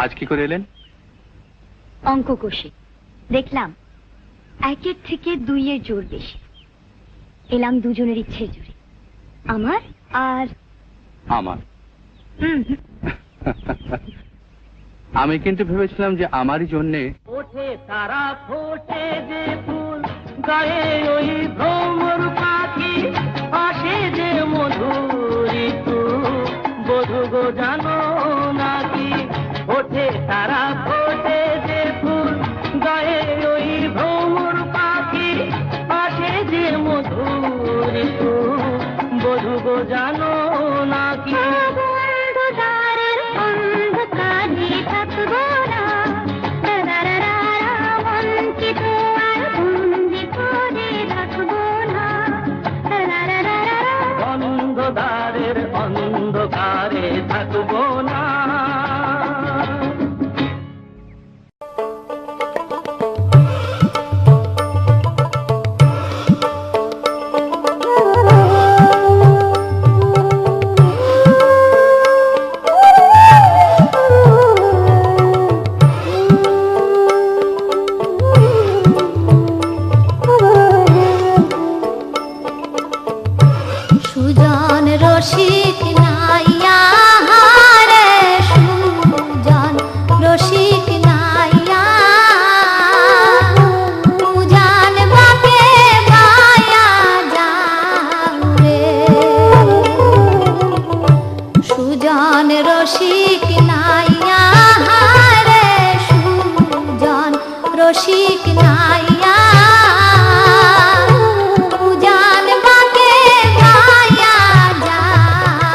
আজ কি করে এলেন? অঙ্ক কষে দেখলাম 1-এর থেকে 2-এর জোর বেশি। এলাম দুজনের ইচ্ছে জোরে, আমার আর আমার। আমি কিন্তু ভেবেছিলাম যে আমারই জন্যে ওঠে তারা ফোটে যে ফুল, গায়ে ওই ভ্রমর পাখি, আসে যে মধুর ঋতু, বধূ গো জানো নাকি? ওঠে তারা ফোটে যে ফুল, গায়ে ওই ভ্রমর পাখি, আসে যে মধুর ঋতু, বধূ গো জানো নাকি? অন্ধকারের অন্ধকারে থাকবো না। সুজন রসিক নাইয়া রে, সুজন রসিক নাইয়া, উজান বাকে ভায়া যাও রে। সুজন রসিক নাইয়া রে, সুজন রসিক নাইয়া, উজান বাকে ভায়া যাও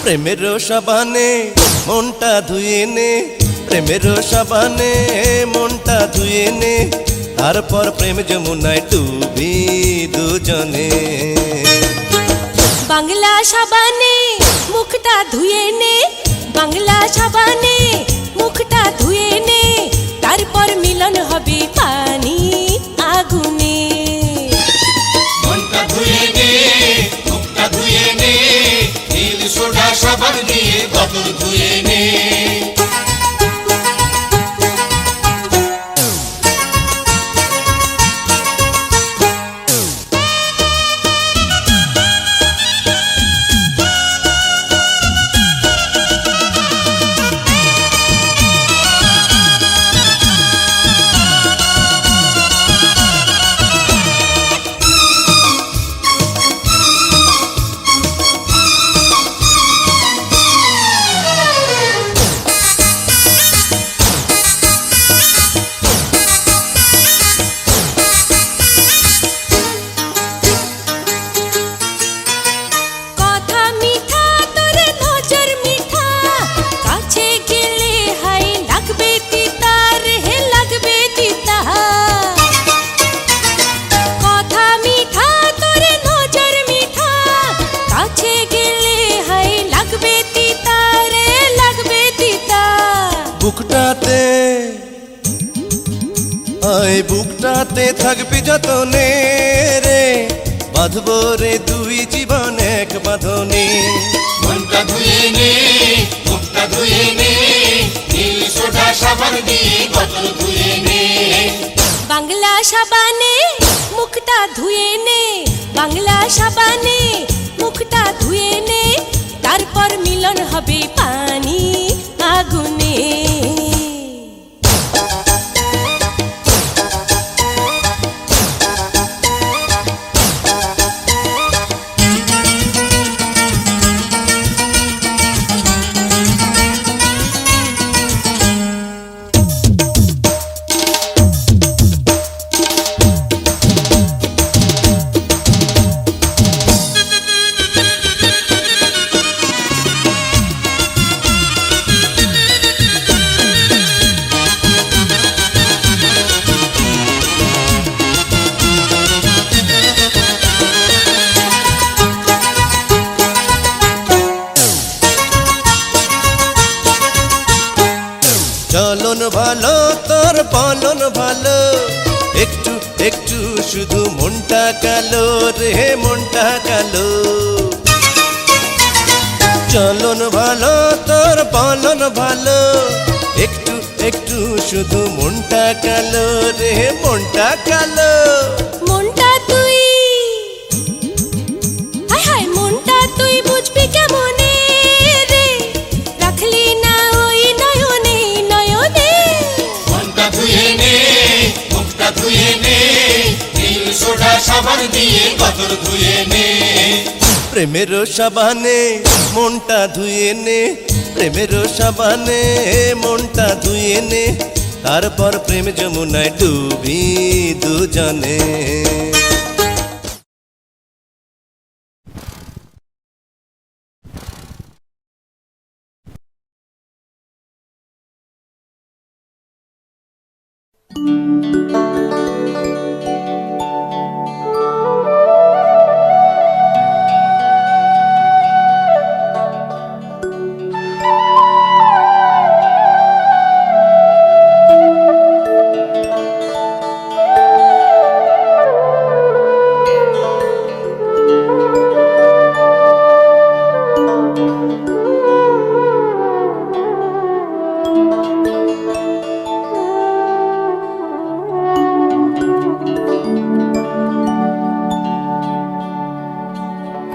প্রেমের সাবানে মনটা ধুয়ে নে, প্রেমের সাবানে মনটা ধুয়ে নে, তারপর প্রেম যমুনায় ডুবি দুজনে। বাংলা সাবানে মুখটা ধুয়ে নে, বাংলা সাবানে মুখটা ধুয়ে নে, তারপর মিলন হবে পানি আগুনে। মনটা ধুয়ে নে, মুখটা ধুয়ে নে, নীল সোডা সাবান দিয়ে গতর ধুয়ে নে। কথা মিঠা তোর নজর মিঠা, কাছে গেলে হাই লাগবে তিতা রে লাগবে তিতা। কথা মিঠা তোর নজর মিঠা, কাছে গেলে হাই লাগবে তিতা রে লাগবে তিতা। বুকটাতে আয় বুকটাতে থাকবি যতনে রে, বাঁধবো রে দুই জীবন এক বাঁধনে। মনটা ধুয়ে নে, মুখটা ধুয়ে নে, নীল সোডা সাবান দিয়ে গতর ধুয়ে নে। বাংলা সাবানে মুখটা ধুয়ে নে, বাংলা সাবানে মুখটা ধুয়ে নে, তারপর মিলন হবে পানি আগুনে। চলন ভালো তোর পলন ভালো, একটু একটু শুধু মনটা কালো রে মনটা কালো। চলন ভালো তোর পলন ভালো, একটু একটু শুধু মনটা কালো রে মনটা কালো। মনটা তুই হায় হায় মনটা তুই বুঝবি কেমনে রে, রাখলি না ওই নয়নে নয়নে। মনটা ধুয়ে নে, মুখটা ধুয়ে নে, নীল সোডা সাবান দিয়ে গতর ধুয়ে নে। প্রেমের সাবানে মনটা ধুয়ে নে, প্রেমের সাবানে মনটা ধুয়ে নে, তারপর প্রেম যমুনায় ডুবি দুজনে।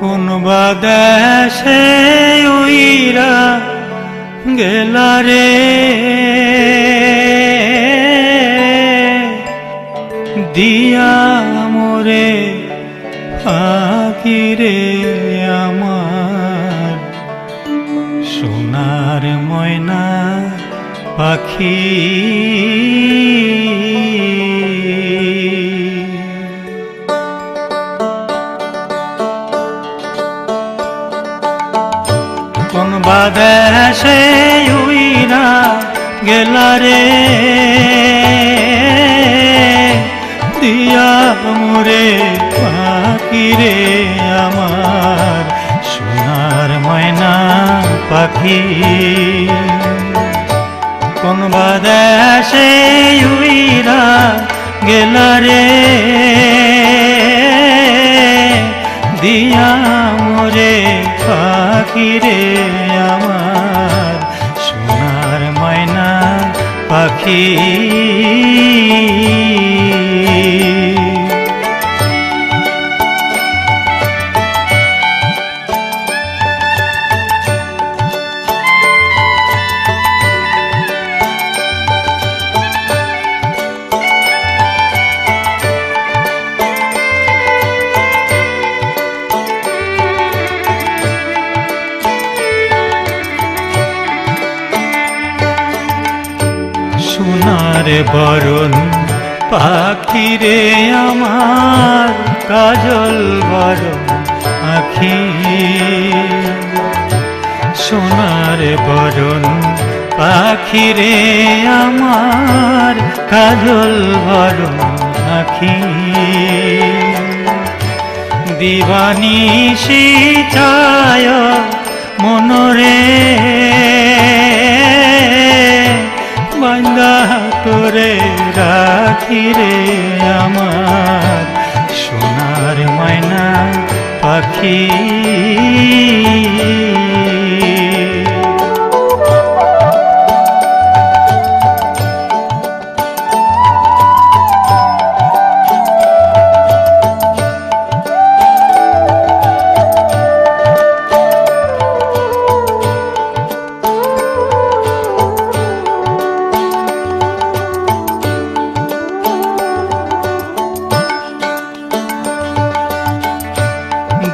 কোন বাদেশে উইরা গেলা রে, দিয়া মোরে ফাঁকি রে আমার সোনার ময়না পাখি। কোন বাদেশে উইরা গেলারে দিয়া মোরে পাখি রে আমার সোনার ময়না পাখি কোন বাদেশে উইরা গেলারে দিয়া মোরে পাখি রে আমার সোনার ময়না পাখি সোনার বরণ পাখি রে আমার কাজল বরণ আখি সোনার বরণ পাখি রে আমার কাজল বরণ আখি দিবানিশি চায় মনরে বান্দা তোরে রাখি রে আমার সোনার ময়না পাখি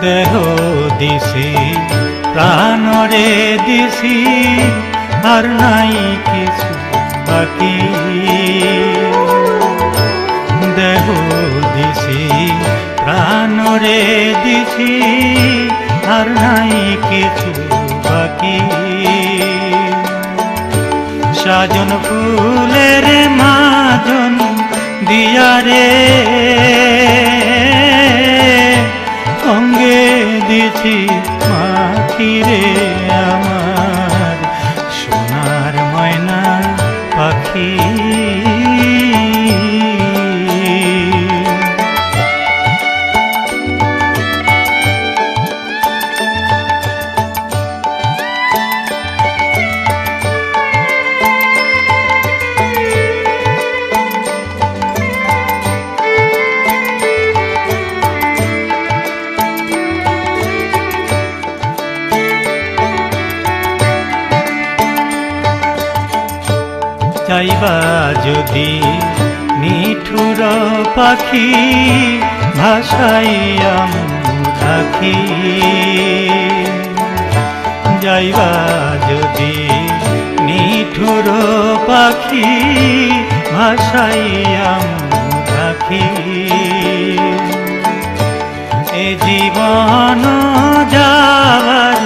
দেহ দিছি প্রাণরে দিছি আর নাই কিছু বাকি দেহ দিছি প্রাণরে দিছি আর নাই কিছু বাকি সাজন ফুলের মাজন দিয়ারে অঙ্গে দিছি মাখি রে আমার সোনার ময়না পাখি চাইবা যদি নিঠুর পাখি ভাসাইয়াম রাখি যাইবা যদি নিঠুর পাখি ভাসাইয়াম রাখি এ জীবন যাবার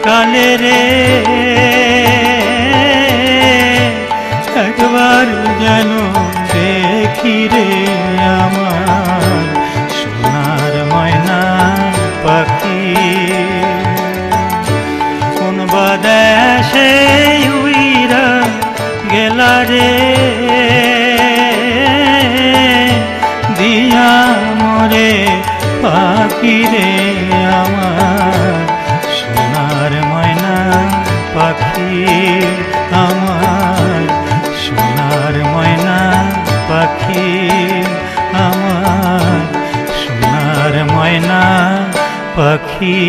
কালে রে একবার যেন দেখি রে আমার সোনার ময়না পাখি কোন বাদেশে উইরা গেলা রে দিয়া মোরে পাখি রে আমার সোনার ময়না পাখি আমার সোনার ময়না পাখি আমার সোনার ময়না পাখি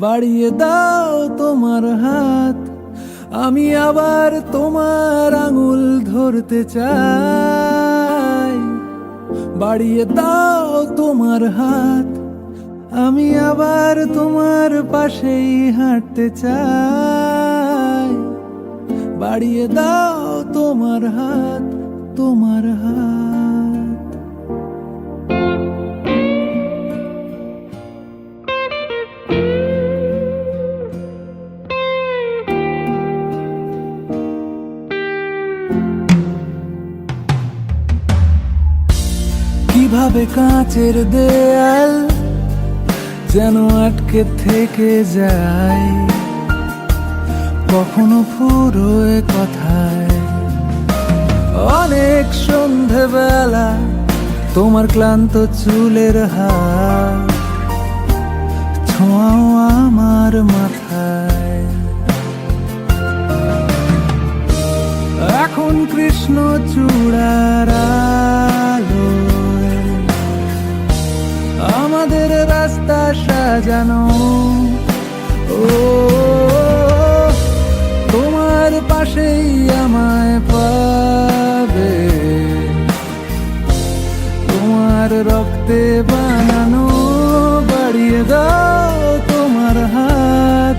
বাড়িয়ে দাও তোমার হাত, আমি আবার তোমার আঙুল ধরতে চাই। বাড়িয়ে দাও তোমার হাত, আমি আবার তোমার পাশেই হাঁটতে চাই। বাড়িয়ে দাও তোমার হাত, তোমার হাত। কিভাবে কাঁচের দেয়াল যেন আটকে থেকে যায়, কখনো ফুরোয় কথায়। অনেক সন্ধেবেলা তোমার ক্লান্ত চুলের হাত ছোঁয়াও আমার মাথায়। এখন কৃষ্ণ চূড়ার আলোয় আমাদের রাস্তা সাজানো। ও তোমার পাশেই আমায় পাবে, তোমার রক্তে বানানো। বাড়িয়ে দাও তোমার হাত,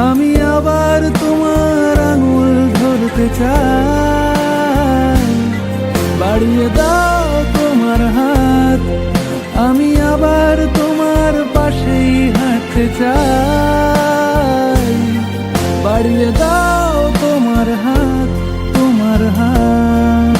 আমি আবার তোমার আঙুল ধরতে চাই। বাড়িয়ে দাও তোমার হাত, আমি আবার তোমার পাশেই হাঁটতে চাই। বাড়িয়ে দাও তোমার হাত, তোমার হাত।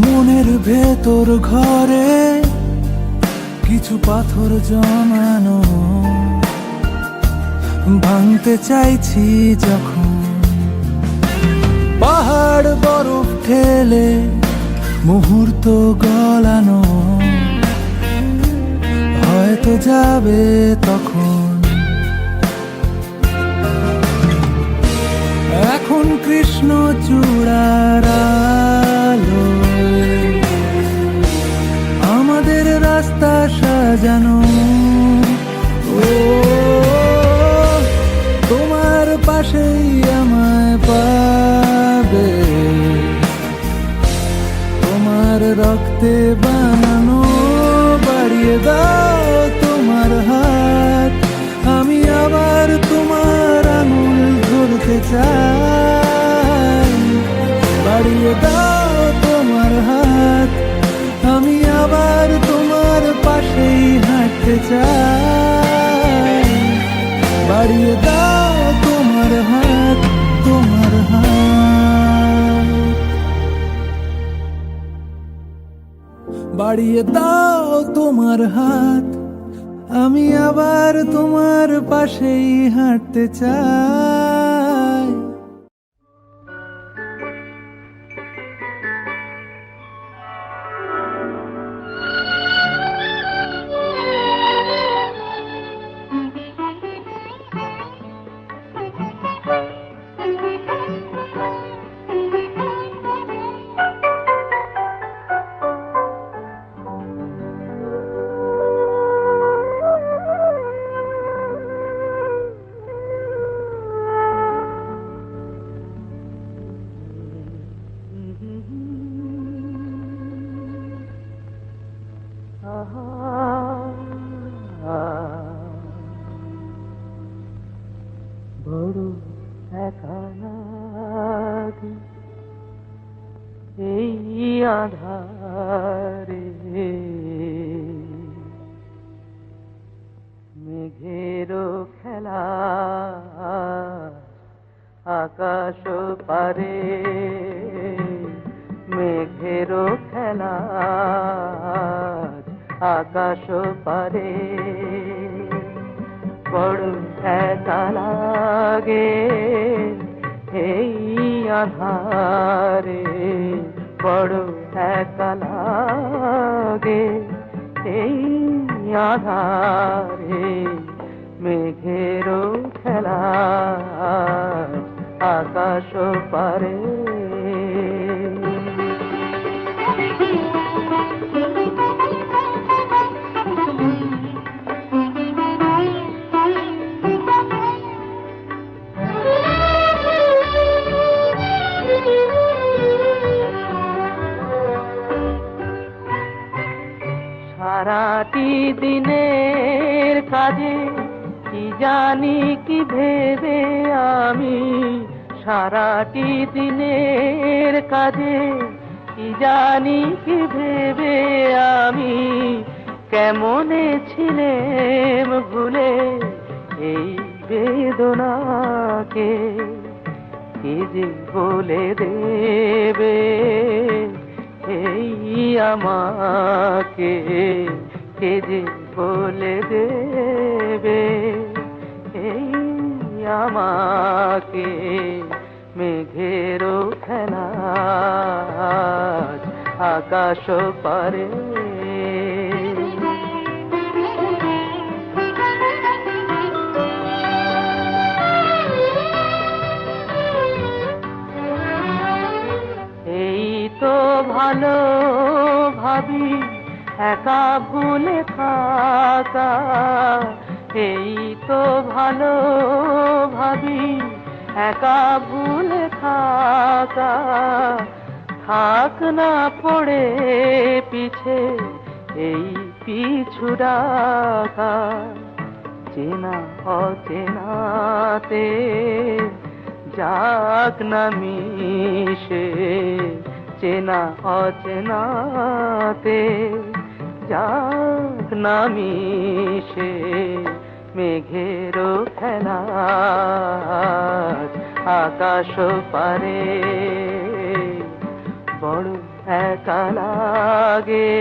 মনের ভেতর ঘরে কিছু পাথর জমানো, ভাঙতে চাইছি যখন পাহাড় বরফ ঠেলে মুহূর্ত গলানো। হয়তো যাবে তখন, এখন কৃষ্ণ চূড়ার আলোয় আমাদের রাস্তা সাজানো। ও তোমার পাশেই আমায় পাবে, তোমার রক্তে বানানো। বাড়িয়ে দাও তোমার হাত, আমি আবার তোমার আঙুল ধরতে চাই। বাড়িয়ে দাও তোমার হাত, আমি আবার তোমার পাশেই হাঁটতে চাই। বাড়িয়ে দাও তোমার হাত, তোমার হাত। বাড়িয়ে দাও তোমার হাত, আমি আবার তোমার পাশেই হাঁটতে চাই। বড় একা লাগে এই আধারে, মেঘেরও খেলা আকাশ পারে, মেঘেরও আকাশ পারে বড় একা লাগে এই আধারে, বড় একা লাগে এই আধারে, মেঘেরও খেলা আকাশ পারে। সারাটি দিনের কাজে কি জানি কি ভেবে আমি, সারাটি দিনের কাজে কি জানি কি ভেবে আমি, কেমনে ছিলেম ভুলে এই বেদনাকে, কে যে বলে দেবে এই আমাকে, কে যে বলে দেবে এই আমাকে, মেঘেরও খেলা আকাশ পারে। এই তো ভালো ভাবি একা ভুলে থাকা, এই তো ভালো ভাবি একা ভুলে থাকা, থাক না পড়ে পিছে এই পিছু ডাকা, চেনা অচেনাতে যাক না মিশে, চেনা অচেনাতে যাক না মিশে, মেঘেরও খেলা আকাশ পারে বড় একা লাগে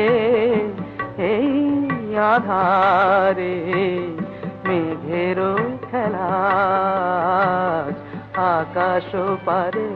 এই আধারে, মেঘেরও খেলা আকাশ পারে।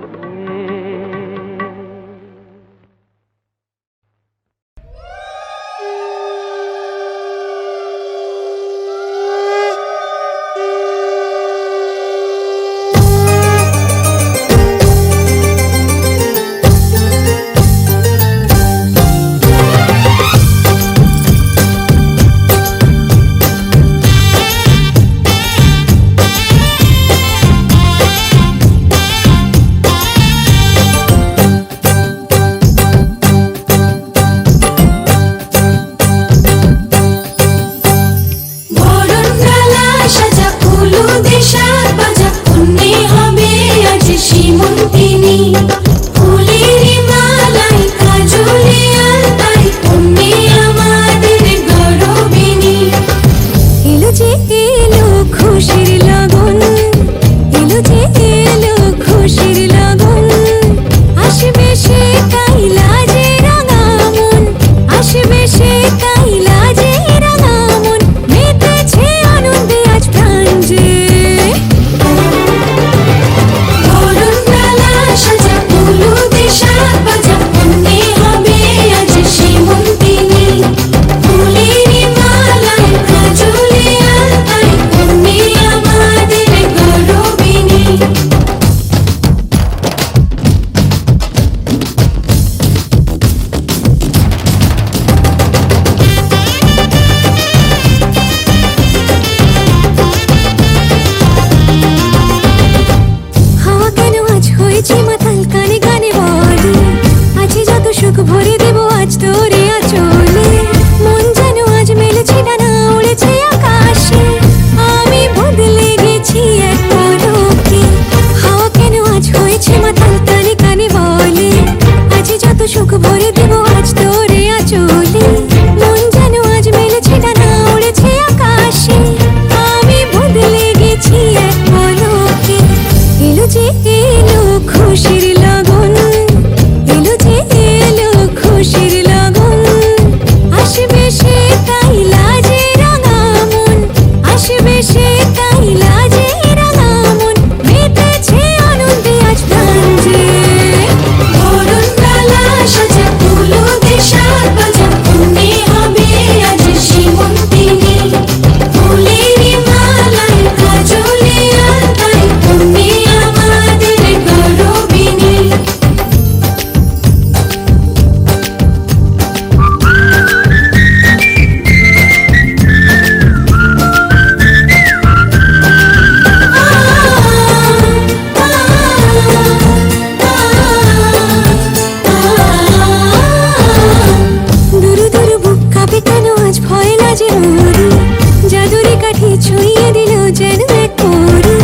ছুঁয়ে দিল যেন এক পরী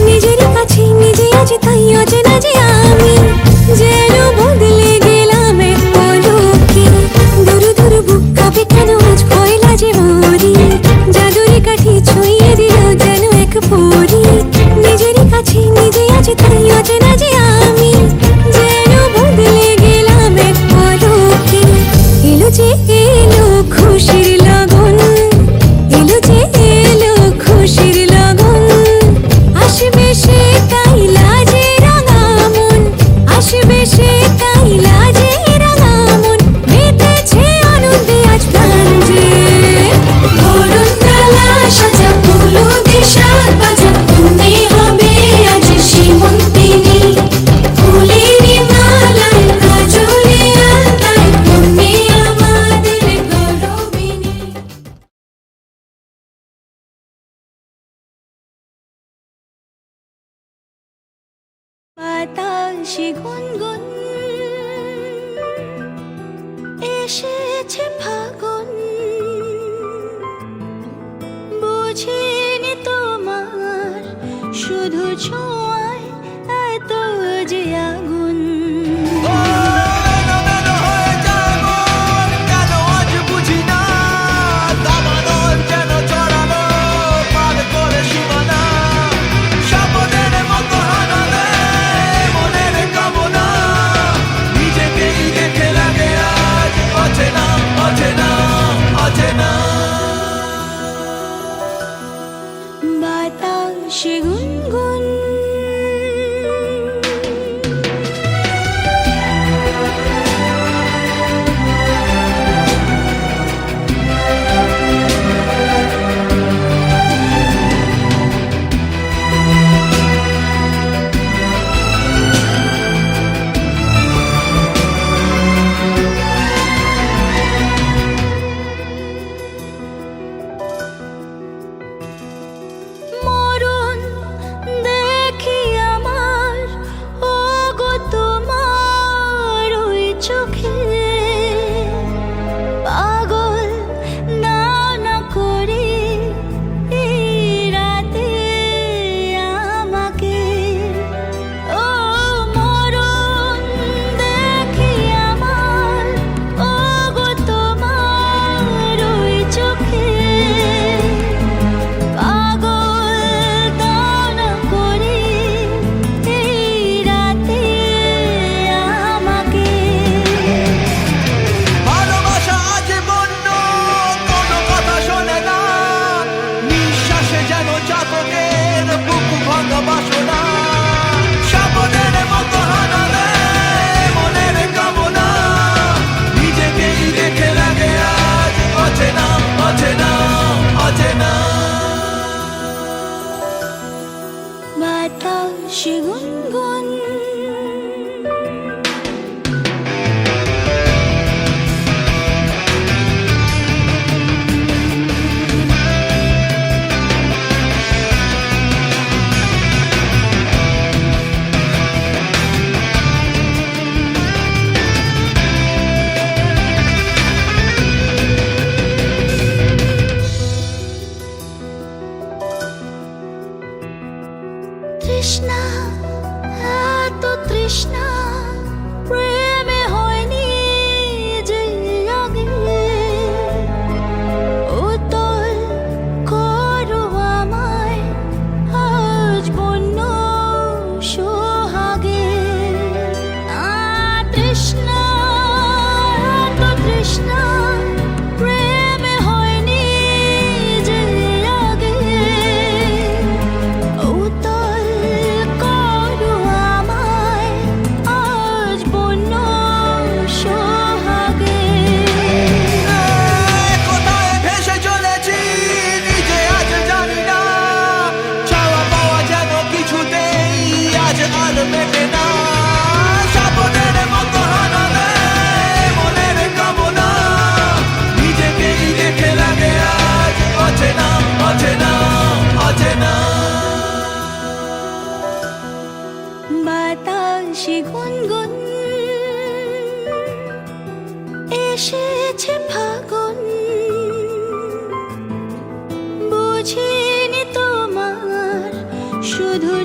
নিজেরই কাছে নিজে আছি তাই অচেনা যে আমি যেন বদলে গেলাম এক পলকে দূর দূর বুক কাঁপে কেন আজ ভয় লাজে মরি জাদুরি কাঠি ছুঁয়ে দিল যেন এক পরী নিজেরই কাছে নিজে আছি তাই অচেনা যে আমি যেন বদলে গেলাম এক পলকে এলো যে এলো খুশির লগন এলো যে এলো খুশির লগন আসবে সে তাই লাজে রাঙা মন আসবে সে তাই লাজে রাঙা মন মেতেছে আনন্দে আজ প্রাণ যে বরণ ডালা সাজা ফুলো দিশার বাজা তুমি হবে আজ সীমন্তিনী ফুলেরই মালায় কাজলে আলতায় তুমি আমাদের গৌরবিনী বাতাসে গুনগুন এসেছে ফাগুন বুঝিনি তোমার শুধু ছোঁয়ায় এত যে আগুন বাতাসে গুনগুন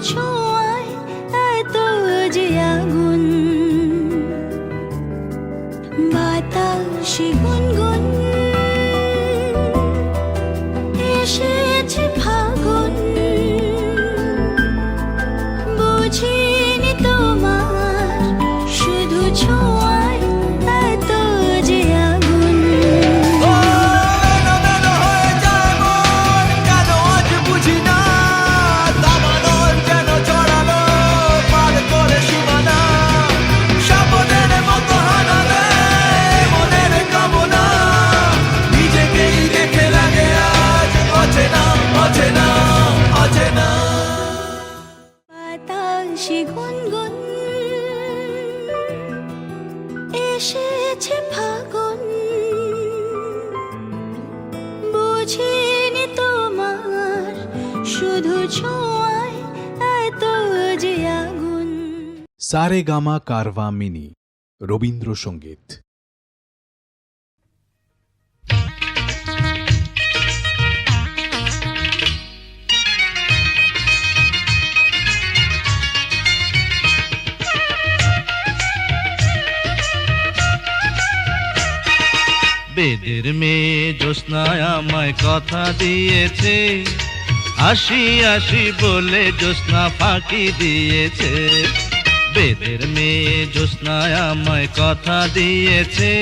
ছোঁয়ায় এত যে আগুন বাতাসে গুনগুন এসেছে ফাগুন বুঝিনি তোমার শুধু ছোঁয়ায় এত যে আগুন বাতাসে গুনগুন এসেছে ফাগুন বুঝিনি তোমার শুধু ছোঁয়ায় এত যে আগুন। সারেগামা কারভা মিনি রবীন্দ্রসঙ্গীত। বেদের মেয়ে জ্যোৎস্নায় আমায় কথা দিয়েছে, আসি আসি বলে জ্যোৎস্না ফাঁকি দিয়েছে। বেদের মেয়ে জ্যোৎস্নায় আমায় কথা দিয়েছে,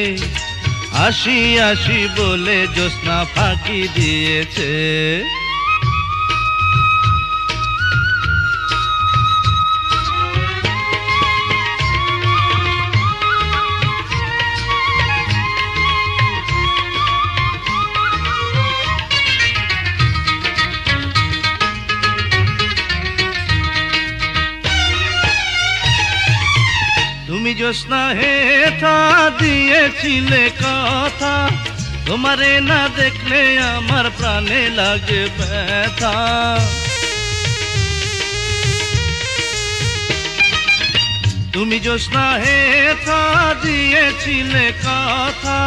আসি আসি বলে জ্যোৎস্না ফাঁকি দিয়েছে। তুমি জ্যোৎস্না হেথা দিয়েছিলে কথা, তোমারে না দেখলে আমার প্রাণে লাগে ব্যথা। তুমি জ্যোৎস্না হেথা দিয়েছিলে কথা,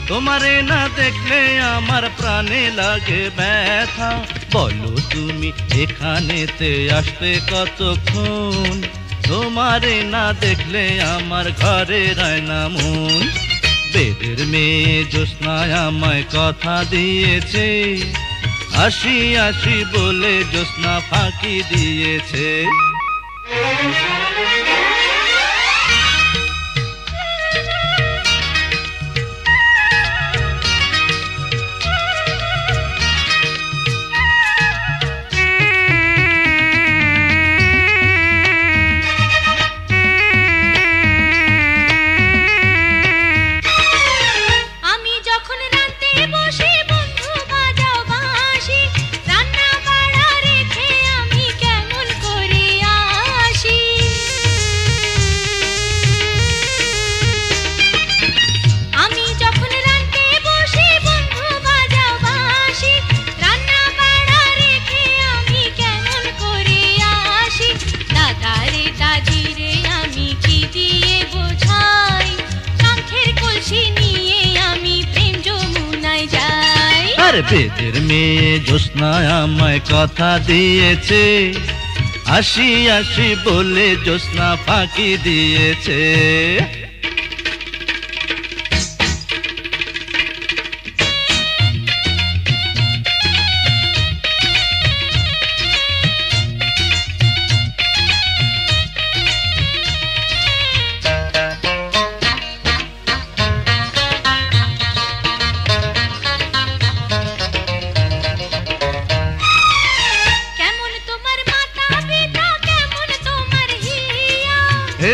তোমারে না দেখলে আমার প্রাণে লাগে ব্যথা। বলো তুমি এখানেতে আসতে কতক্ষণ, তোমারে না দেখলে আমার ঘরে রায় না মন। বেদের মেয়ে জ্যোৎস্নায় আমায় কথা দিয়েছে, আসি আসি বলে জ্যোৎস্না ফাঁকি দিয়েছে। বেদের মেয়ে জ্যোৎস্নায় আমায় কথা দিয়েছে, আসি আসি বলে জ্যোৎস্না ফাঁকি দিয়েছে।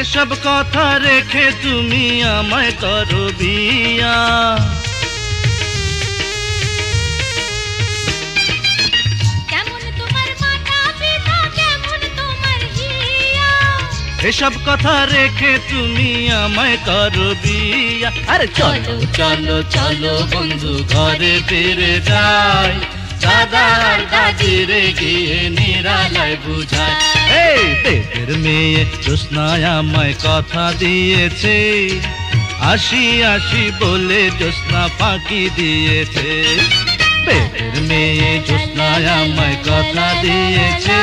এসব কথা রেখে তুমি আমায় করো বিয়া, এসব কথা রেখে তুমি আমায় করো বিয়া। আরে চলো চলো চলো বন্ধু ঘরে ফিরে যাই, দাদার দাদিরে গিয়ে নিরালায় বুঝায়। এই বেদের মেয়ে জ্যোৎস্নায় আমায় কথা দিয়েছে, আসি আসি বলে জ্যোৎস্না ফাঁকি দিয়েছে। বেদের মেয়ে জ্যোৎস্নায় আমায় কথা দিয়েছে,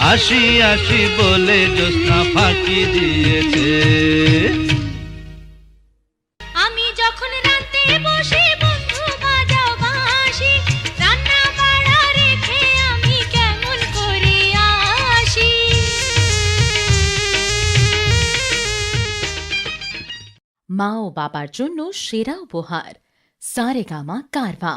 আসি আসি বলে জ্যোৎস্না ফাঁকি দিয়েছে। আমি যখন রাতে বসে বন্ধু বাজাও বাঁশি, রান্না বাড়া রেখে আমি কেমন করে আসি। মা ও বাবার জন্য সেরা উপহার সারেগামা কারভা।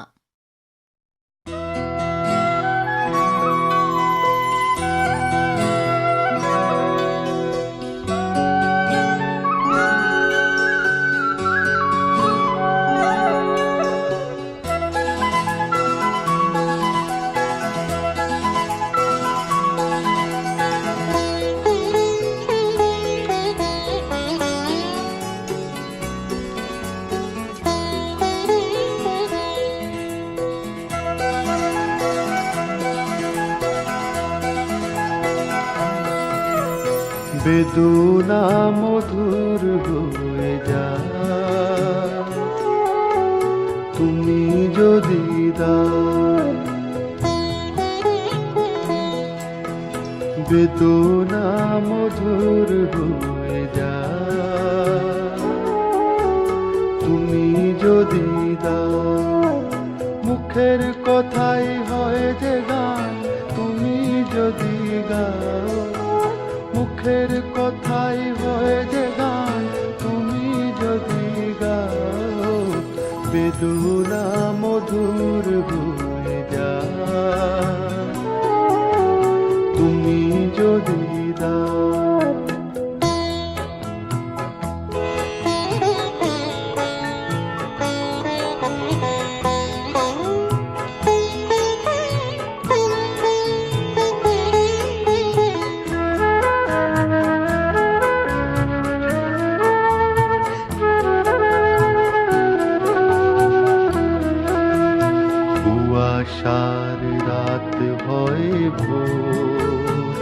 বেদনা মধুর হয়ে যায় তুমি যদি দাও, বেদনা মধুর হয়ে যায় তুমি যদি দাও। মুখের কথাই হয় যে গান তুমি যদি গাও, মুখের কথাই হয় যে গান তুমি যদি গাও। বেদনা মধুর হয়ে যায় তুমি যদি দাও। কুয়াশার রাত হয় ভোর,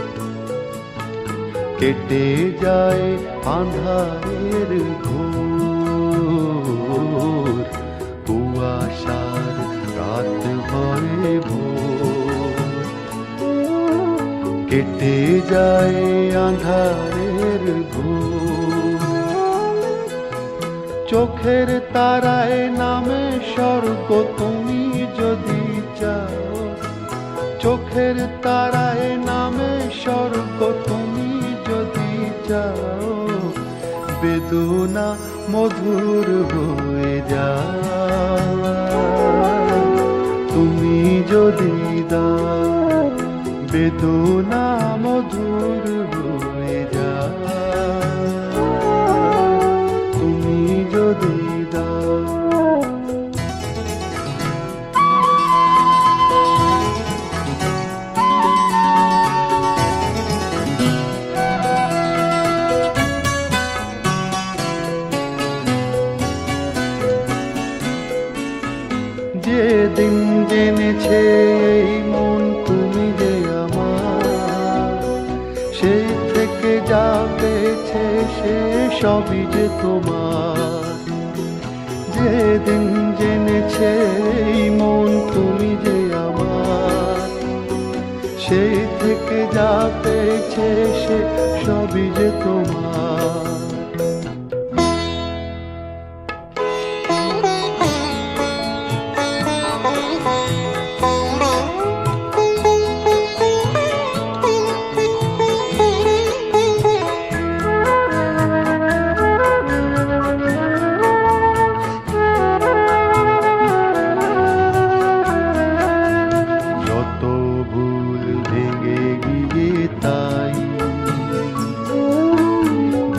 কেটে যায় আঁধারের ঘোর। কুয়াশার রাত হয় ভোর, কেটে যায় আঁধারের ঘোর। চোখের তারায় নামে স্বর্গ তুমি যদি চাও, চোখের তারায় নামে স্বর্গ তুমি যদি চাও। বেদনা মধুর হয়ে যায় তুমি যদি দাও। বেদনা মধুর হয়ে যায় তুমি যদি দাও। যেদিন জেনেছে এই মন তুমি যে আমার, সেই থেকে যা পেয়েছে সে সবই যে তোমার। যেদিন জেনেছে এই মন তুমি যে আমার, সেই থেকে যা পেয়েছে সে সবই যে তোমার।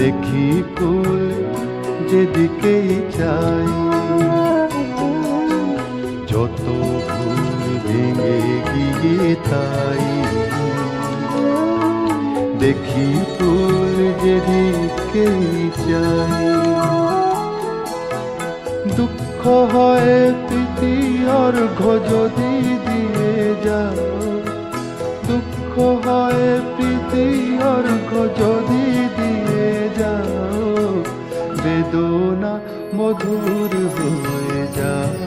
দেখি ফুল যেদিকেই চাই, যত ফুল ভেঙে গিয়ে তাই। দেখি ফুল যেদিকেই চাই। দুঃখ হয় প্রীতি অর্ঘ যদি দিয়ে যাও, দুঃখ হয় প্রীতি অর্ঘ যদি দিয়ে যাও। বেদনা মধুর হয়ে যায়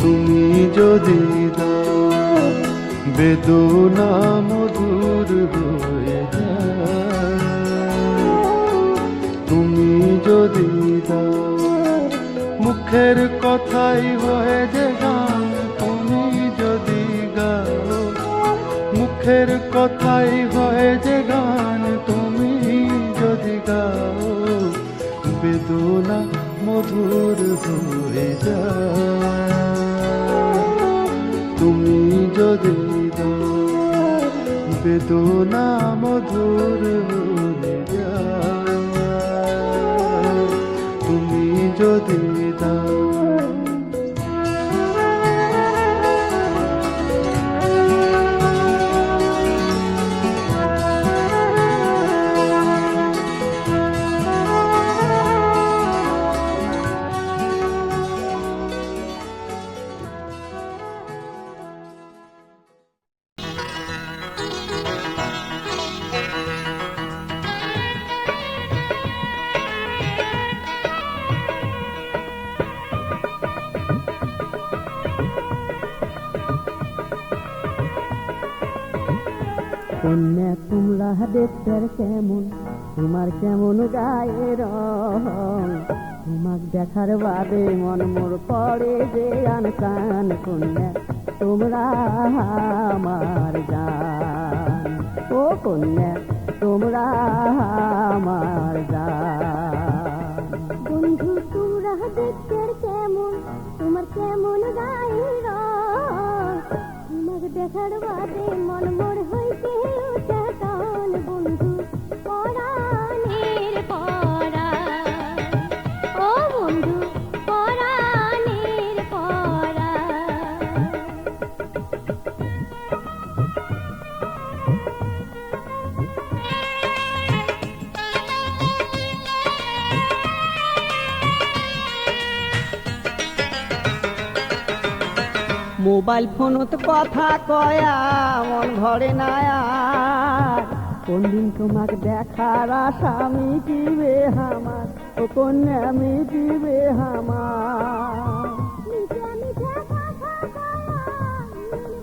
তুমি যদি দাও। বেদনা মধুর হয়ে যায় তুমি যদি দাও মুখের কথাই হয়ে যে গান তুমি যদি গাও মুখের কথাই হয়ে যে গান তুমি যদি গাও বেদনা মধুর হয়ে যায় তুমি যদি দাও বেদনা মধুর হয়ে যায় তুমি যদি দাও কন্যা তোমরা দেখতে কেমন তোমার কেমন গায়ের রং তোমাক দেখার বাদে মন মোর পড়ে যে আনসান কন্যা তোমরা আমার জান ও কন্যা তোমরা আমার জান বন্ধু তোমরা দেখতে কেমন তোমার কেমন গায়ের রং তোমাকে দেখার বাদে মন মোর হইতে উঠে টান বন্ধু পরাণের পরাণ ও বন্ধু পরাণের পরাণ মোবাইল ফোনত কথা কয়া মন ভরে না আর কোন দিন তোমাকে দেখার আশা মিটিবে আমার ও কন্যা মিটিবে আমার মিঠা মিঠা কথা কয়া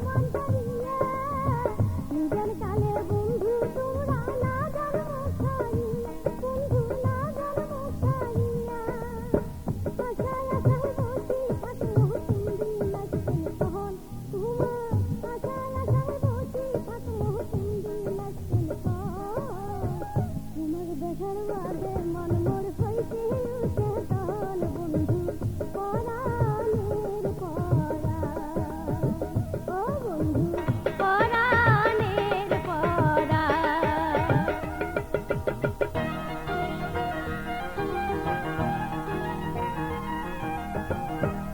মন করিয়া নিজের কালে বন্ধু তোমরা না জানো ছাড়িয়া বন্ধু না জানো ছাড়িয়া আশায় আশায় বসি থাকো তুমি লাগছেন কখন তোমার আশায় আশায় বসি থাকো তুমি লাগছেন কখন তোমার দেখার বাদে মন মোর হইতে উঠে টান বন্ধু পরাণের পরাণ ও বন্ধু পরাণের পরাণ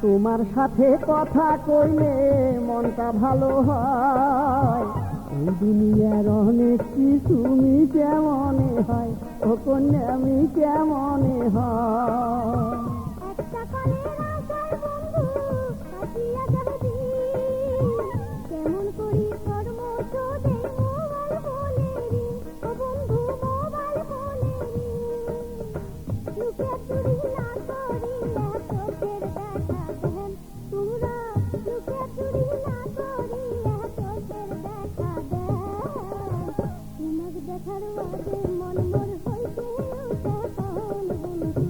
তোমার সাথে কথা কইলে মনটা ভালো হয় এই দুনিয়ার অনেক কিছু মিটে মনে হয় ও কন্যা মিটে মনে হয় একটা কালের আশার বন্ধু কাটিয়া যাবে দিন কেমন করি কর্ম চোদে মোবাইল বলে রে ও বন্ধু মোবাইল বলে রে লুকে চুরি না করি চোখের দেখা দেন তোমরা লুকে চুরি না করি চোখের দেখা দেন তোমাকে দেখার বাদে মন মোর হইতে উঠে টান বন্ধু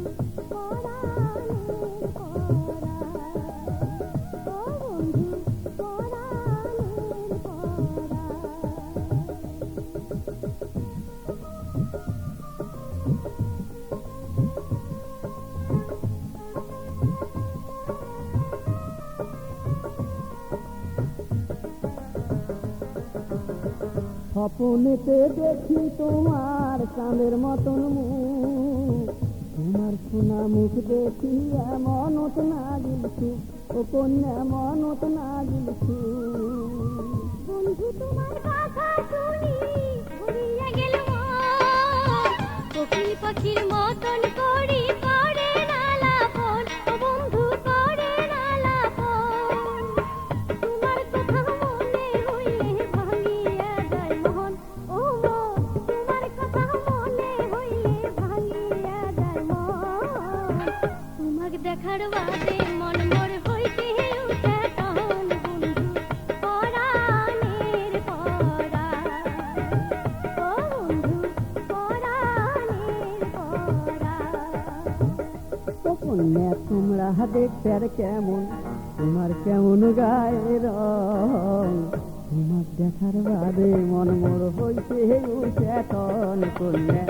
পরাণের পরাণ ও বন্ধু পরাণের স্বপ্নেতে দেখি তোমার চাঁদের মতন মুখ তোমার সোনা মুখ দেখি এমনত না গিলছু ও কন্যা মনত না গিলছু বন্ধু তোমার কথা শুনি ভরিয়া গেল কোকিল পাখির মতন করি করে নালাপন ও বন্ধু করে নালাপন তোমার কথা মনে হইলে ভাঙিয়া যায় মন ও মন তোমার কথা মনে হইলে ভাঙিয়া যায় মন তোমাকে দেখার বাদে মন মোর হইতে উঠে টান বন্ধু পরাণের দেখতে আর কেমন তোমার কেমন গায়ে রং তোমার দেখার বাদে মন মোর হইতে উঠে এখন কন্যা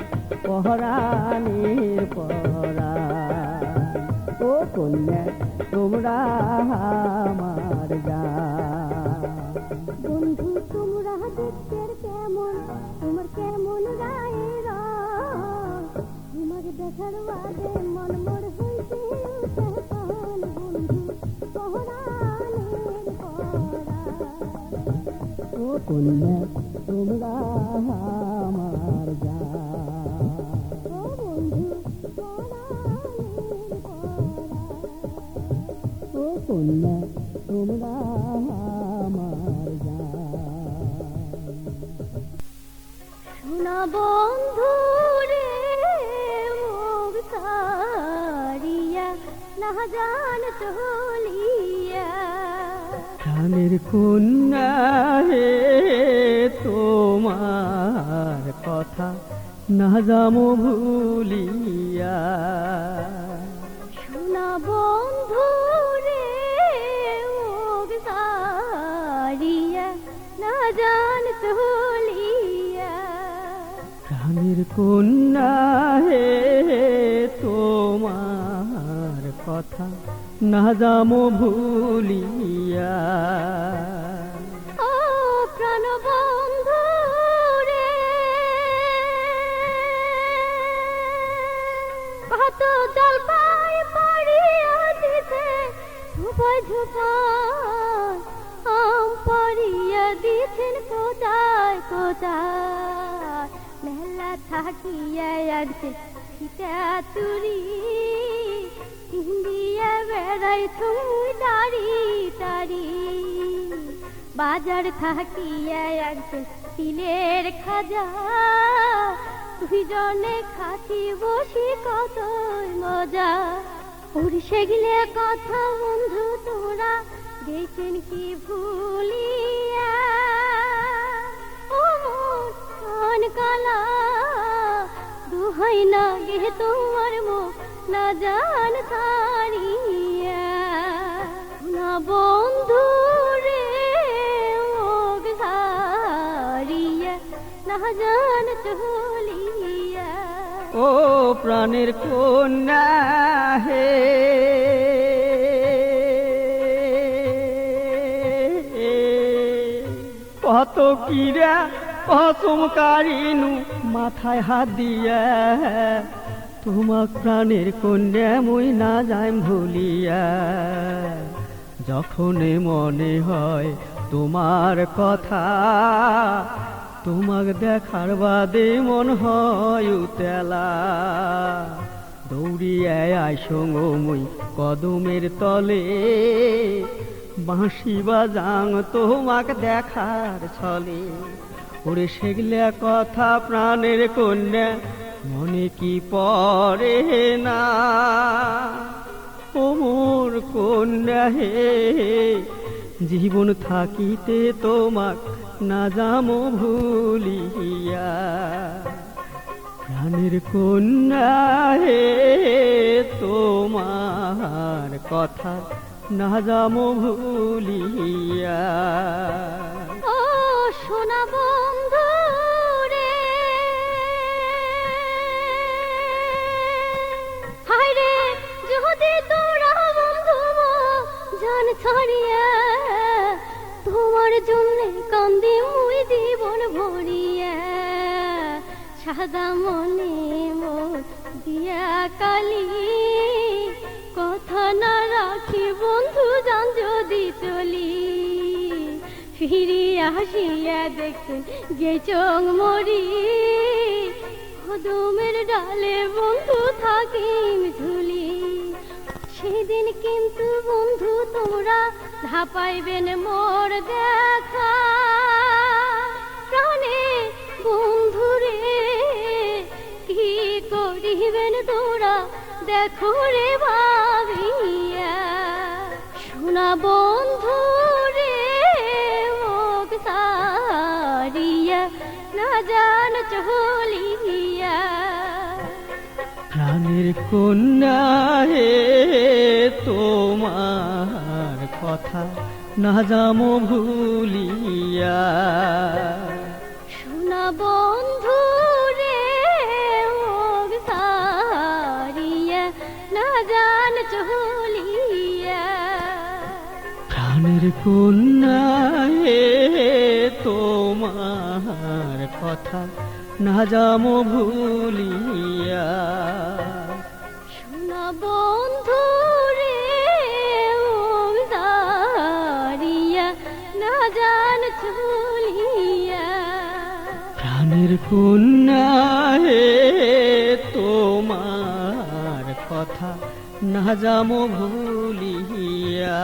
পহরানির পরাণ ও কন্যা তোমরা আমার জান বন্ধু তোমরা দেখতে আর কেমন তোমার কেমন গায়ে রং তোমার দেখার বাদে মন মোর হইতে উঠে এখন বন্ধু পহরানের পরাণ ও কন্যা তোমরা আমার জান ও বন্ধু পহরানের পরাণ ও কন্যা তোমরা আমার জান শোনা বন্ধু রে মুখ সারিয়া না জান চলিয়া প্রাণের কন্যা হে তোমার কথা না যামো ভুলিয়া শোনা বন্ধু রে মুখ সারিয়া না জান চলিয়া প্রাণের কন্যা হে তোমার কথা না যামো ভুলিয়া ও প্রাণ বন্ধু রে কত জলপাই পড়িয়া দিতে ঝুপাই ঝুপাই আম পড়িয়া দিছেন কোথায় কোথায় মেলা থাকিয়া আসছে সীতা চুরি হিন্দিয়া বেড়াই তুমি দাড়ি তারি বাজার থাকিয়া একজন তিলের খাজা দুইজনে খাতি বসি কত মজা ওর সেগুলো কথা বন্ধু তোরা গেছেন কি ভুলিয়া ও মন কালা দুহাই না গে তোমার মুখ না জান সারিয়া না বন্ধু রে মুখ সারিয়া না জান চলিয়া ও প্রাণের কন্যা হে কত কিরা অসমকারিনু মাথায় হাত দিয়া তোমার প্রাণের কন্যা মই না যাই ভুলিয়া যখন মনে হয় তোমার কথা তোমাক দেখার বাদে মন হয় উতেলা দৌড়িয়ে আইসঙ্গ মই কদমের তলে বাঁশি বাজাং তোমাক দেখার ছলে ওরে সেগলা কথা প্রাণের কন্যা মনে কি পড়ে না ও মোর কন্যা হে জীবন থাকিতে তোমাক না যামো ভুলিয়া প্রাণের কন্যা হে তোমার কথা না যামো ভুলিয়া ও সোনা বন্ধু রে হায় রে যদি তোরা বন্ধু জান ছাড়িয়া তোমার জন্য কান্দি মুই জীবন ভরিয়া সাদা মনে মোর দিয়া কালি কথা না রাখি বন্ধু জান যদি চলি ফিরি আসিয়া দেখুন গেচং মরি কদমের ডালে বন্ধু থাকিম ঝুলি সেদিন কিন্তু বন্ধু তোমরা ধাপাইবেন মোর দেখা প্রাণে বন্ধু রে কি করিবেন তোরা দেখো রে ভাবিয়া শোনা বন্ধু রে মুখ সারিয়া না জান চলিয়া প্রাণের কন্যা হে তোমার কথা না যামো ভুলিয়া শোনা বন্ধু রে ওক সারিয়া না জান চলিয়া প্রাণের কন্যা হে তোমার কথা না যামো ভুলিয়া শোনা বন্ধু রে ওক সারিয়া না জান চলিয়া প্রাণের কন্যা হে তোমার কথা না যামো ভুলিয়া।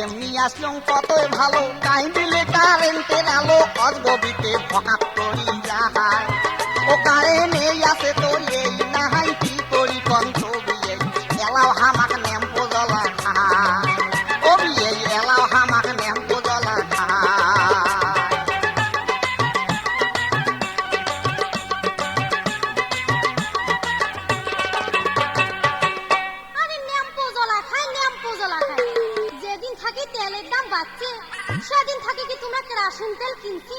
এমনি আসলাম কতই ভালো টাইম দিলে কারেন্টের আলো অজগবিতে ফকাত করি যাহাই ও কারেন্টে আছে তোর এই নাহাই কি করি কন্তবি এলাও হামাক নেম্পো জ্বলা খায় ও বিয়ে এলাও হামাক নেম্পো জ্বলা খায় আরে নেম্পো জ্বলা খায় নেম্পো জ্বলা খায় যেদিন থাকি তেলের দাম বাড়ছে সেদিন থাকি কি তোমরা কেরোসিন তেল কিনছি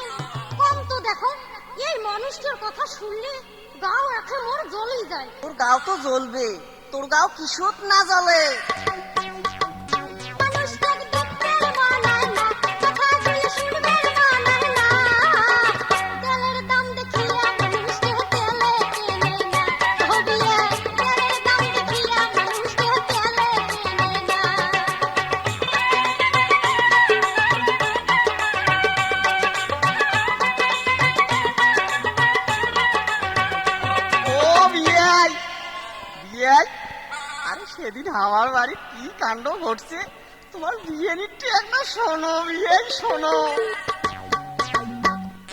কম তো দেখো এই মানুষটার কথা শুনলে গাও একে মোর জ্বলেই যায়। তোর গাও তো জ্বলবে তোর গাও কিশোর না জ্বলে মানুষটাকে দেখতে মানায় না কথা বলে শুনবে মানায় না তেলের দাম দেখিয়া মানুষকে তেলে কেনে না হবিয়া তেলের দাম দেখিয়া মানুষকে তেলে কেনে না। ও বিয়াই বিয়াই আরে সেদিন আমার বাড়ি কি কাণ্ড ঘটছে তোমার বিয়েনিটা একটা শোনো বিয়াই শোনো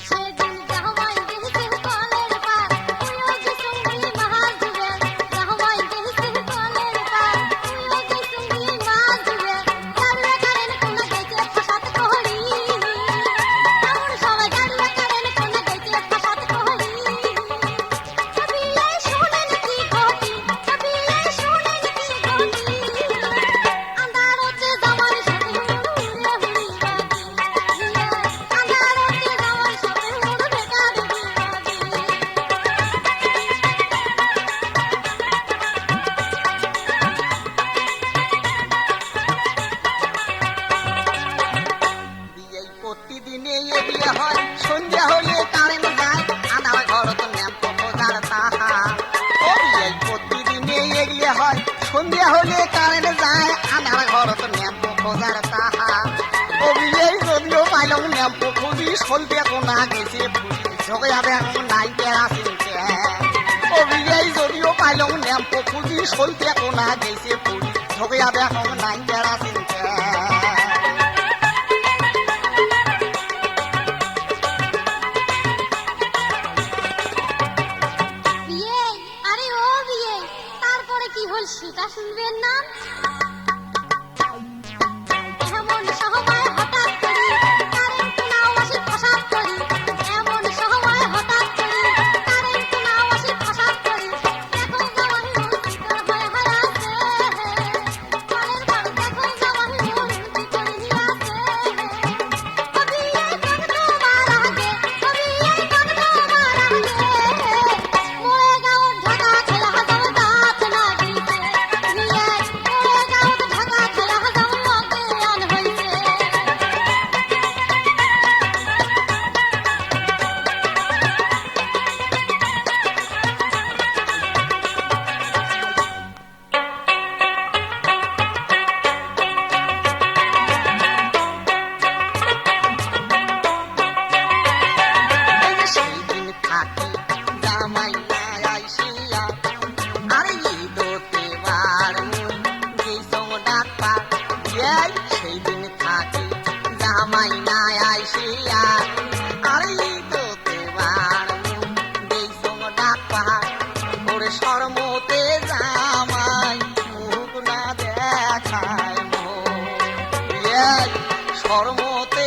সেদিন জামাই দেশে কলের পার তুইও যে সঙ্গী মাছ ধুবে জামাই দেশে কলের পার তুইও যে সঙ্গী মাছ ধুবে গাড়ুয়া কারেন কোনা গেছে ফাসাত করি এমন সবাই গাড়ুয়া কারেন কোনা গেছে ফাসাত করি কবিলে শোনেন কি ঘটি কবিলে শোনেন কি ঘটি আন্ধার হচ্ছে জামার সাথে উড়ে উড়ি বাজি আন্ধার হচ্ছে জামার সাথে উড়ে বেকার উড়ি বিয়ে প্রতিদিনে এ বিয়ে হয় সন্ধ্যা হলে কারেন্ট যায় আধার ঘর তো ন্যাম্প খোঁজার তাহার ও বিয়ে প্রতিদিনে এগিয়ে হয় সন্ধ্যা হলে কারেন্ট যায় আধার ঘর তো ন্যাম্প খোঁজার তাহার ও বিয়ে যদিও পাইলাম ন্যাম্প খুঁজি সলতে কোনা গেছে বুঝি ঝোঁকে যাবে এখন নাই কেরাসিনকে ও বিয়ে যদিও পাইলাম ন্যাম্প খুঁজি সলতে কোনা গেছে বুঝি ঝোঁকে যাবে এখন নাই কেরাসিনকে শাশুড়ের নাম এমন সময় হঠাৎ করি কারেন্ট নাও আসে ফসাদ করি এমন সময় হঠাৎ করি কারেন্ট নাও আসে ফসাদ করি দেখো জামাই মন ভিতর হয়ে হারাছে কালের বাড়ি দেখো জামাই মন ভিতর হিয়াছে কবি এই কান তোমার আগে কবি এই কান তোমার আগে মোরে গাঁও ঢাকা খেলা হাজার দাঁত না দিছে নিয়ে মোরে গাঁও ঢাকা খেলা হাজার অজ্ঞান হইছে এই যে সেই দিন থাকি জামাই নাই আইসিয়া আরে ঈদতে বার মুই গেইছং ডাক্তার এই সেই দিন থাকি জামাই নাই আইসিয়া আরে ঈদতে বার মুই গেইছং ডাক্তার ওরে শরমতে জামাই মুখ না দেখায় মো এই শরমতে